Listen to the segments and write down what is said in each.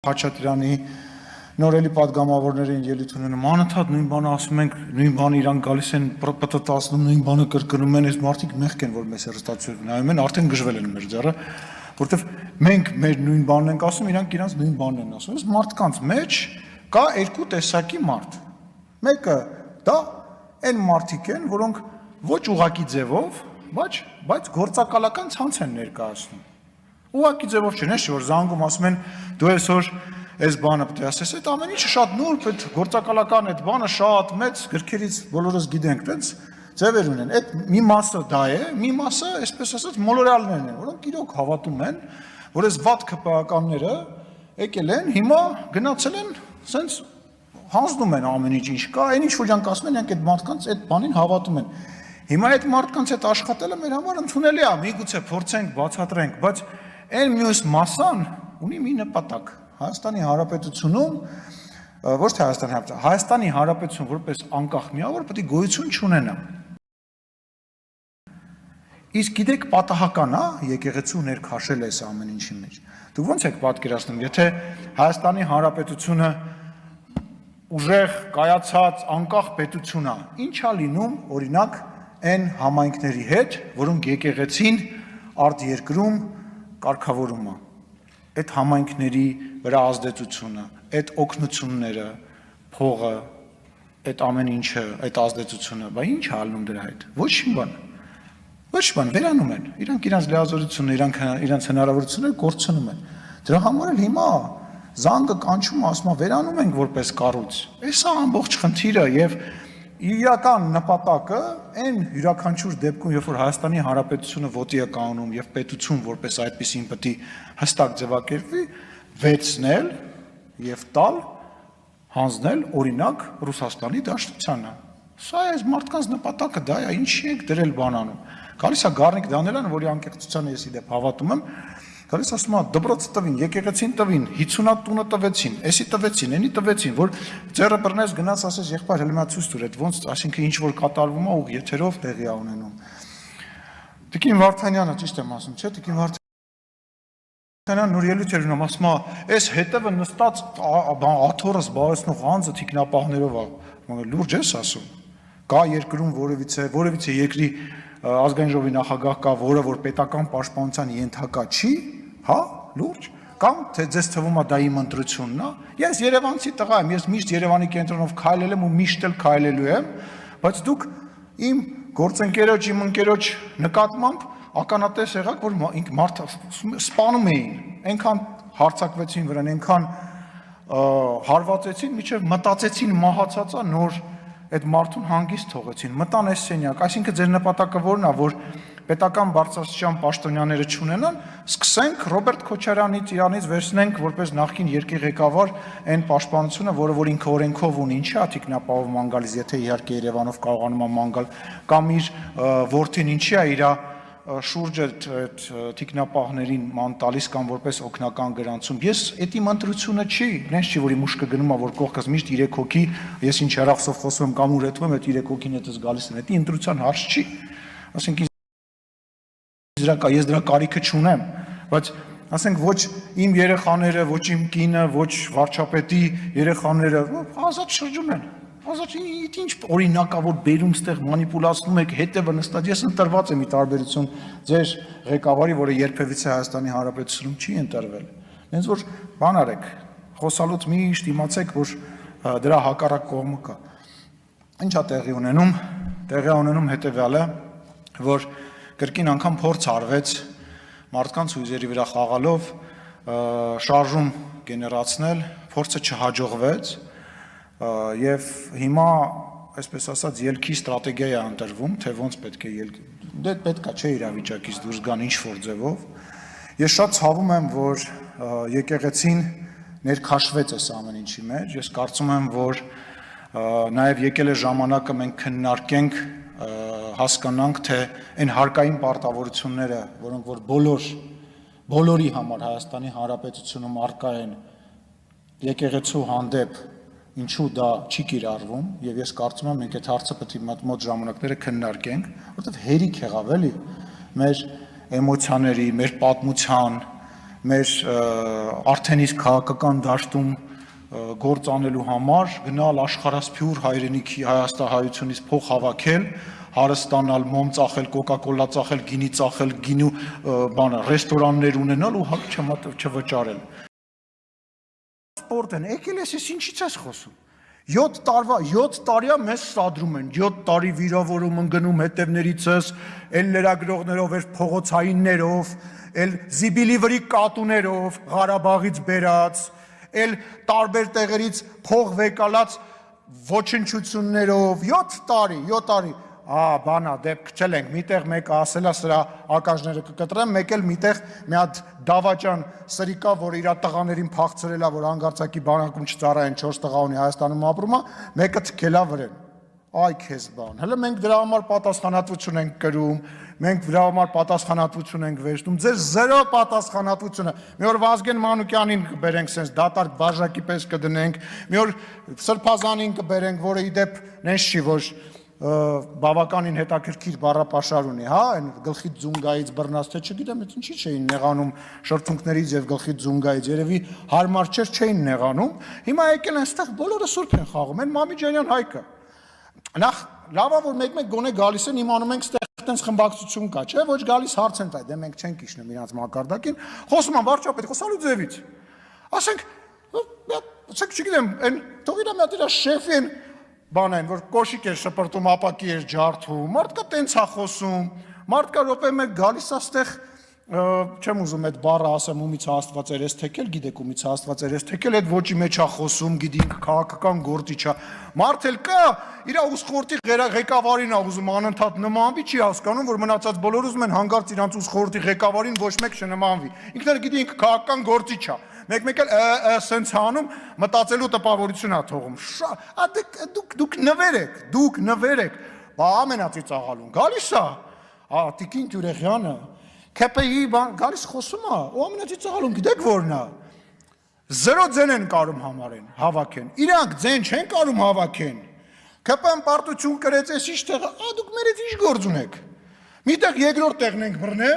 Խաչատրյանի նորելի պատգամավորներին ելույթ ունենում անընդհատ նույն բանը ասում ենք, նույն բանը իրանք գալիս են պտտացնում, նույն բանը կրկնում են, այս մարդիկ մեղք են, որ մեզ հեռուստացույց նայում են, արդեն գժվել են մեր ձեռը, որովհետև մենք մեր նույն բանն ենք ասում, իրանք իրանց նույն բանն են ասում։ Այս մարդկանց մեջ կա երկու տեսակի մարդ։ Մեկը դա այն մարդիկ են, որոնք ոչ ուղղակի ձևով, բայց գործակալական ցանց են ներկայացնում։ Ուղղակի ձևով չէ, չէ՞ որ զանգում ասում են դու այսօր այս բանը պետք է ասես, այդ ամեն ինչը շատ նուրբ, այդ գործակալական այդ բանը շատ մեծ գրքերից բոլորս գիտենք, տենց ձևեր ունեն։ Այդ մի մասը դա է, մի մասը, այսպես ասած, մոլորյալներն են, որոնք իրոք հավատում են, որ այս վատ ԿՊԱ-ականները եկել են, հիմա գնացել են, սենց հանձնում են ամեն ինչ կա, այն ինչ որ իրանք ասում են, իրանք այդ մարդկանց այդ բանին հավատում են։ Հիմա այդ մարդկանց հետ աշխատելը մեր համար ընդունելի է, միգուցե փորձենք, բացատրենք, բայց այն մյուս մասան ունի մի նպատակ։ Հայաստանի Հանրապետությունում, ոչ թե Հայաստանի Հանրապետություն որպես անկախ միավոր պետք է գոյություն չունենա։ Իսկ գիտեք պատահական է, եկեղեցու ներքաշել է այս ամեն ինչի մեջ։ Դուք ո՞նց եք պատկերացնում, եթե Հայաստանի Հանրապետությունը ուժեղ կայացած անկախ պետություն է, ինչ է լինում, օրինակ, այն համայնքների հետ, որոնք եկեղեցին արտերկրում կարգավորում է։ Այդ համայնքների վրա ազդեցությունը, այդ օգնությունները, փողը, այդ ամեն ինչը, այդ ազդեցությունը, բա ինչ է ալնում դրա հետ։ Ոչ մի բան, վերանում են։ Իրանք իրանց լիազորությունը, իրանց հնարավորությունները կորցնում են։ Դրա համար էլ հիմա զանգը կանչում ասում է վերանում ենք որպես կառույց։ Էսա ամբողջ խնդիրը եւ իրական նպատակը այն յուրաքանչյուր դեպքում, երբ որ Հայաստանի Հանրապետությունը ոտի է կանգնում եւ պետություն որպես այդպեսին պետք է հստակ ձևակերպվի, վերցնել եւ տալ, հանձնել օրինակ Ռուսաստանի Դաշնությանը։ Սա այս մարդկանց նպատակը դա է, ինչի ենք դրել բանանում։ Գալիս է Գառնիկ Դանելյանը, որի անկեղծությանը ես իդեպ հավատում եմ, գալիս ասում է դպրոց տվին, եկեղեցին տվին, 50 տունը տվեցին, էսի տվեցին, էնի տվեցին, որ ձեռը բռնես գնաց ասես եղբայր հենց ցույց տուր, այդ ոնց, այսինքն ինչ որ կատարվում է ու եթերով տեղի է ունենում։ Տիկին Վարդանյանը ճիշտ եմ ասում, չէ՞, Տիկին Վարդանյանը նոր ելույթ էր ունում, ասում է, այս հետևը նստած աթոռը զբաղեցնող անձը թիկնապահներով է, լուրջ ես ասում։ Կա երկրում որևիցե երկրի ազգային ժողովի նախագահ կա, որը որ պետական պաշտպանության ենթակա չի, հա, լուրջ, կամ թե ձեզ թվում է դա իմ ընտրությունն է։ Ես Երևանցի տղա եմ, ես միշտ Երևանի կենտրոնով քայլել եմ ու միշտ էլ քայլելու եմ, բայց դուք իմ գործընկերոջ, իմ ընկերոջ նկատմամբ ականատես եղաք, որ մարդը սպանում էին, այնքան հարձակվեցին վրան, այնքան հարվածեցին, մինչև մտածեցին մահացածա նոր այդ մարդուն հանգիստ թողեցին, մտան այս սենյակ, այսինքն ձեր նպատակը որն է, որ պետական բարձրաստիճան պաշտոնյաները չունենան, սկսենք Ռոբերտ Քոչարյանից իրանից վերցնենք որպես նախկին երկրի ղեկավար այն պաշտպանությունը, որը որ ինքը օրենքով ունի, ինչի է թիկնապահով ման գալիս, եթե իհարկե Երևանով կարողանում է ման գալ, կամ իր որդին ինչի է իր շուրջը թիկնապահներին ման տալիս կամ որպես օգնական գրանցում։ Ես այդ իմ ընտրությունը չի, նենց չի, որ իմ ուշքը գնում է, որ կողքս միշտ 3 հոգի, ես ինչ հեռախոսով խոսում եմ կամ ուրեթում եմ, այդ 3 հոգին հետս գալիս են, դա ընտրության հարց չի։ Ասենք ես դրա կարիքը չունեմ, բայց ասենք ոչ իմ երեխաները, ոչ իմ կինը, ոչ վարչապետի երեխաները ազատ շրջում են։ Ազատ ինչ օրինակավոր բերում ստեղ մանիպուլացնում եք, հետևը նստած, ես ընտրված եմ ի տարբերություն ձեր ղեկավարի, որը երբևիցե Հայաստանի Հանրապետությունում չի ընտրվել։ Հենց որ բան արեք, խոսալուց միշտ իմացեք, որ դրա հակառակ կողմը կա։ Ինչ է տեղի ունենում։ Տեղի ունենում հետևյալը, որ կրկին անգամ փորձ արվեց մարդկանց հույզերի վրա խաղալով շարժում գեներացնել, փորձը չհաջողվեց։ Եվ հիմա, այսպես ասած, ելքի ստրատեգիա է ընտրվում, թե ոնց պետք է ելքի, դե պետք է չէ իրավիճակից դուրս գան ինչ-որ ձևով։ Ես շատ ցավում եմ, որ եկեղեցին ներքաշվեց այս ամեն ինչի մեջ, ես կարծում եմ, որ նաև եկել է ժամանակը մենք քննարկենք, հասկանանք, թե այն հարկային պարտավորությունները, որոնք որ բոլորի համար Հայաստանի Հանրապետությունում առկա են եկեղեցու հանդեպ, ինչու դա չի կիրառվում, եւ ես կարծում եմ մենք այդ հարցը պետք է մոտ ժամանակները քննարկենք, որովհետեւ հերիք եղավ էլի մեր էմոցիաների, մեր պատմության, մեր արդեն իսկ քաղաքական դաշտում գործ անելու համար գնալ աշխարհասփյուր հայրենիքի հայաստանայությունից փող հավաքել, հարստանալ, մոմ ծախել, կոկա-կոլա ծախել, գինի ծախել, գինու ռեստորաններ ունենալ ու չվճարել։ Սպորտ են, եկել ես ինչից ես խոսում։ 7 տարիա մեզ սադրում են, 7 տարի վիրավորում են գնում հետևներիցս, էլ լրագրողներով, էլ փողոցայիններով, էլ զիբիլի վրի կատուներով, Ղարաբաղից բերած, էլ տարբեր տեղերից փող վեկալած ոչնչություններով, 7 տարի, բանա դեպք չելենք, միտեղ մեկը ասելա սրա ակաժները կկտրեմ, մեկ էլ միտեղ մի հատ դավաճան սրիկա, որ իր տղաներին փախցրելա, որ հանգարցակի բանակում չծառայեն 4 տղա ունի Հայաստանում ապրում է, մեկը թքելա վրեն։ Այ քեզ բան։ Հələ մենք դրա համար պատասխանատվություն ենք կրում, մենք դրա համար պատասխանատվություն ենք վերցնում, ձեր զերո պատասխանատվությունը։ Մի օր Վազգեն Մանուկյանին կբերենք sense դատարկ բաժակի պես կդնենք, մի օր Սրբազանին կբերենք, որը իդեպ նենց չի, որ բավականին հետաքրքիր բառապաշար ունի, հա, այն գլխից ձունգայից բռնած թե չգիտեմ, ինչի չէին նեղանում շրթունքներից եւ գլխից ձունգայից, երևի հարմար չէին նեղանում։ Հիմա եկել են այստեղ բոլորը սուրբ են խաղում, են Մամիջանյան Հայկը։ Նախ լավա որ մեկ գոնե գալիս են իմանում ենք այստեղ տենց խմբակցություն կա, չէ, ոչ գալիս հարց են տա, դե մենք չենք իջնում իրանց մակարդակին, խոսում են վարչապետ, խոսալու ձևից։ Ասենք, չգիտեմ, այն թող իրա մի հատ իրա շեֆին բան այն, որ կոշիկ էր շպրտում, ապակի էր ջարդում, մարդկա տենց է խոսում, մարդկա րոպե մեկ գալիս է այստեղ, չեմ ուզում այդ բառը ասեմ, ումից է Աստված երես թեքել, գիտեք ումից է Աստված երես թեքել, այդ ոճի մեջ է խոսում, գիտենք քաղաքական գործիչ է, մարդ էլ կա, իր ուսխորտի ղեկավարին է ուզում անընդհատ նմանվի, չի հասկանում, որ մնացած բոլորը ուզում են հանգարց իրանց ուսխորտի ղեկավարին ոչ մեկ չնմանվի, ինքն էլ գիտենք քաղաքական գործիչ է, մեկ էլ սենց հանում մտածելու տպավորություն է թողում, դուք նվեր եք, բա ամենածիծաղալուն, գալիս է, Տիկին Տյուրեղյանը, ՔՊԻ գալիս խոսում է, ու ամենածիծաղալուն գիտեք որն է, 0 ձեն են կարում համարեն, հավաքեն, իրանք ձեն չեն կարում հավաքեն, ՔՊ-ն պարտություն կրեց ես ինչ տեղը, դուք մերից ինչ գործ ունեք, միտեղ երկրորդ տեղն ենք բռնե,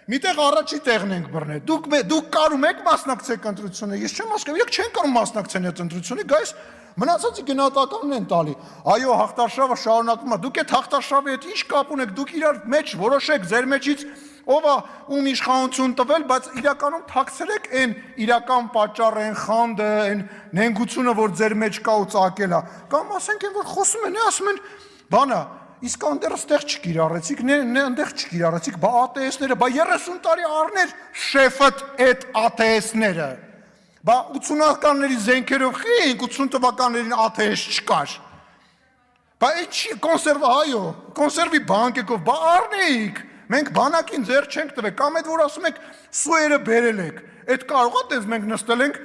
միտեղ առաջի տեղն ենք բռնե, դուք կարում եք մասնակցեք ընտրությունը, ես չեմ հասկանում, իրենք չեն կարում մասնակցեն այդ ընտրությունը, գայս մնացածի գնահատականն են տալի, այո հաղթարշավը շարունակվում է, դուք այդ հաղթարշավի հետ ինչ կապ ունեք, դուք իրար մեջ որոշեք ձեր մեջից ով է ում իշխանություն տվել, բայց իրականում թաքցրեք այն իրական պատճառը, այն խանդը, այն նենգությունը, որ ձեր մեջ կա ու ծակել է, կամ ասենք են, որ խոսում են, ասում են, բանա, իսկ այնտեղ ստեղ չկիրառեցիք, այնտեղ չկիրառեցիք, բա ԱՏՍ-ները, բա 30 տարի առներ շեֆդ այդ ԱՏՍ-ները, բա 80-ականների զենքերով խինք, 80 թվականներին ԱԹՍ չկար, բա ինչի կոնսերվի բանկեկով, բա առնեիք, մենք բանակին ձեր չենք տվել, կամ այդ որ ասում եք սուերը բերել եք, այդ կարող է տես մենք նստել ենք,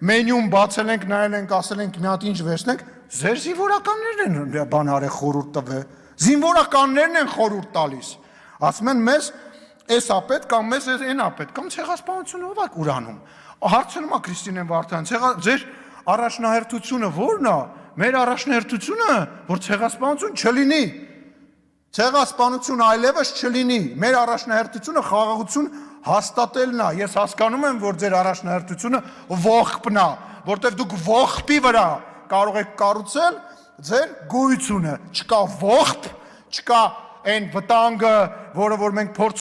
մենյուն բացել ենք, նայել ենք, ասել ենք մի հատ ինչ վերցնենք, ձեր զինվորականներն են բան արել խորհուրդ տվել, զինվորականներն են խորհուրդ տալիս, ասում են մեզ էս ա պետք, կամ մեզ այն ա պետք, կամ ցեղասպանությունը ով է ուրանում, հարցնում է Քրիստինեն Վարդան, ձեր առաջնահերթությունը ո՞րն է, մեր առաջնահերթությունը, որ ցեղասպանություն չլինի, ցեղասպանություն այլևս չլինի, մեր առաջնահերթությունը խաղաղություն հաստատելն է, ես հասկանում եմ, որ ձեր առաջնահերթությունը ողբն է, որտեղ դուք ողբի վրա կարող եք կառուցել ձեր գոյությունը, չկա ողբ, չկա այն վտանգը, որը որ մենք փորձ